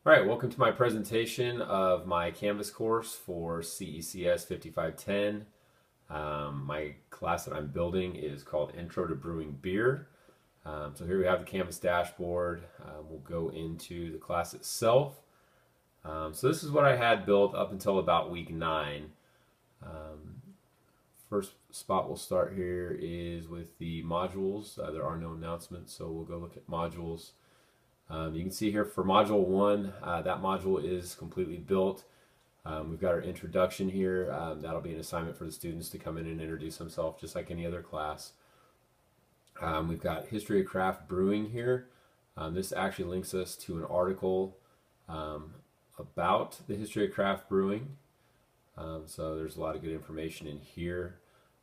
All right, welcome to my presentation of my Canvas course for CECS 5510. My class that I'm building is called Intro to Brewing Beer. So here we have the Canvas dashboard. We'll go into the class itself. So this is what I had built up until about week 9. First spot we'll start here is with the modules. There are no announcements, so we'll go look at modules. You can see here for Module 1, that module is completely built. We've got our introduction here. That'll be an assignment for the students to come in and introduce themselves just like any other class. We've got History of Craft Brewing here. This actually links us to an article about the history of craft brewing. So there's a lot of good information in here.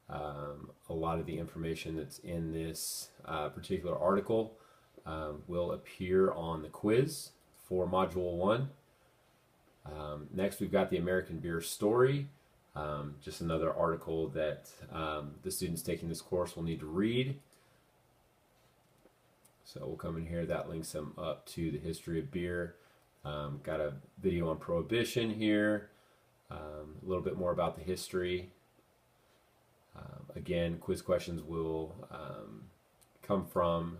A lot of the information that's in this particular article will appear on the quiz for Module 1. Next, we've got the American Beer Story, just another article that the students taking this course will need to read. So we'll come in here, that links them up to the history of beer. Got a video on Prohibition here, a little bit more about the history. Again, quiz questions will come from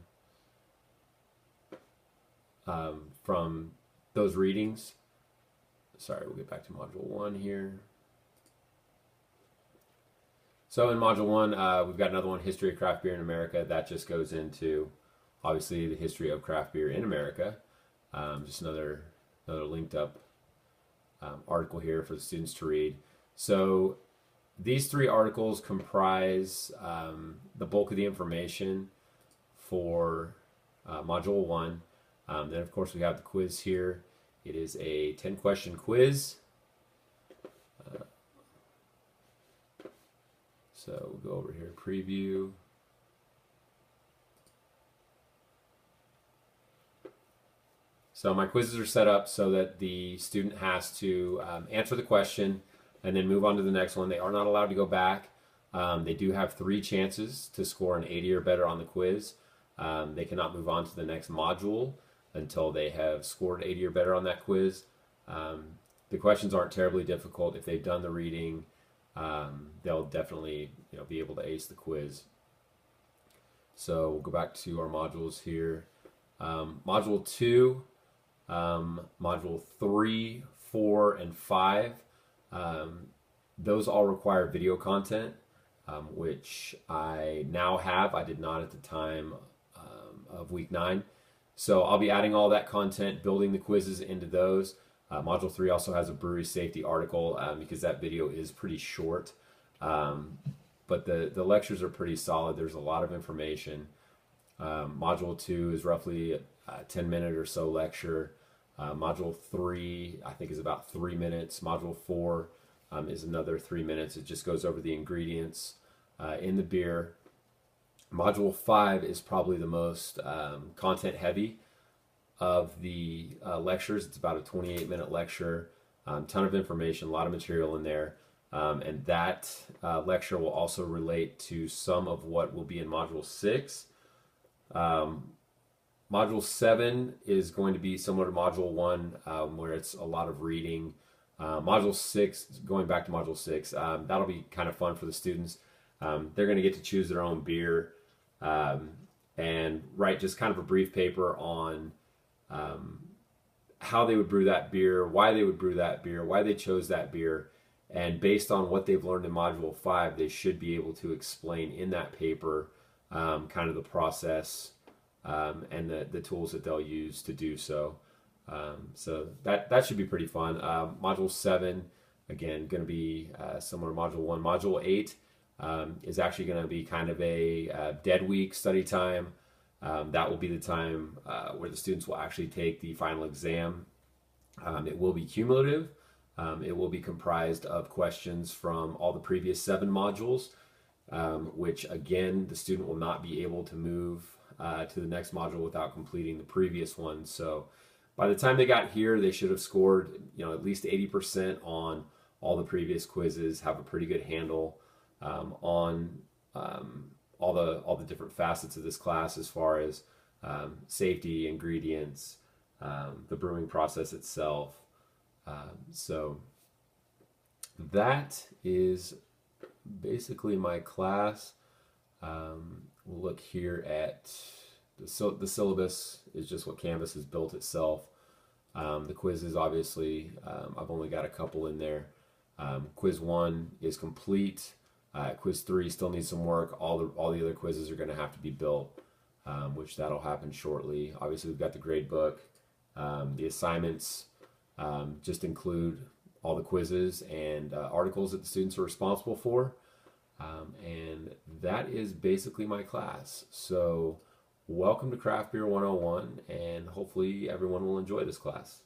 those readings. Sorry, we'll get back to Module 1 here. So in Module 1, we've got another one, History of Craft Beer in America. That just goes into, obviously, the history of craft beer in America. Just another linked up article here for the students to read. So these 3 articles comprise the bulk of the information for Module 1. Then, of course, we have the quiz here. It is a 10-question quiz. So we'll go over here, preview. So my quizzes are set up so that the student has to answer the question and then move on to the next one. They are not allowed to go back. They do have 3 chances to score an 80 or better on the quiz. They cannot move on to the next module until they have scored 80 or better on that quiz. The questions aren't terribly difficult. If they've done the reading, they'll definitely be able to ace the quiz. So we'll go back to our modules here. Module 2, Module 3, 4, and 5, those all require video content, which I now have. I did not at the time of week 9. So I'll be adding all that content, building the quizzes into those. Module 3 also has a brewery safety article because that video is pretty short. But the lectures are pretty solid. There's a lot of information. Module 2 is roughly a 10-minute or so lecture. Module 3, I think, is about 3 minutes. Module 4 is another 3 minutes. It just goes over the ingredients in the beer. Module 5 is probably the most content heavy of the lectures. It's about a 28-minute lecture, ton of information, a lot of material in there. And that lecture will also relate to some of what will be in Module 6. Module 7 is going to be similar to Module 1, where it's a lot of reading. Module 6, going back to Module 6, that'll be kind of fun for the students. They're going to get to choose their own beer and write just kind of a brief paper on how they would brew that beer, why they would brew that beer, why they chose that beer. And based on what they've learned in Module 5, they should be able to explain in that paper kind of the process and the tools that they'll use to do so. So that should be pretty fun. Module 7, again, going to be similar to Module 1. Module 8 is actually going to be kind of a dead week study time. That will be the time where the students will actually take the final exam. It will be cumulative. It will be comprised of questions from all the previous 7 modules, which again, the student will not be able to move to the next module without completing the previous one. So by the time they got here, they should have scored, at least 80% on all the previous quizzes, have a pretty good handle on all the different facets of this class as far as safety, ingredients, the brewing process itself. So that is basically my class. We'll look here at the syllabus is just what Canvas has built itself. The quizzes, obviously, I've only got a couple in there. Quiz 1 is complete. Quiz 3 still needs some work. All the other quizzes are going to have to be built, which that'll happen shortly. Obviously, we've got the grade book. The assignments just include all the quizzes and articles that the students are responsible for. And that is basically my class. So welcome to Craft Beer 101, and hopefully everyone will enjoy this class.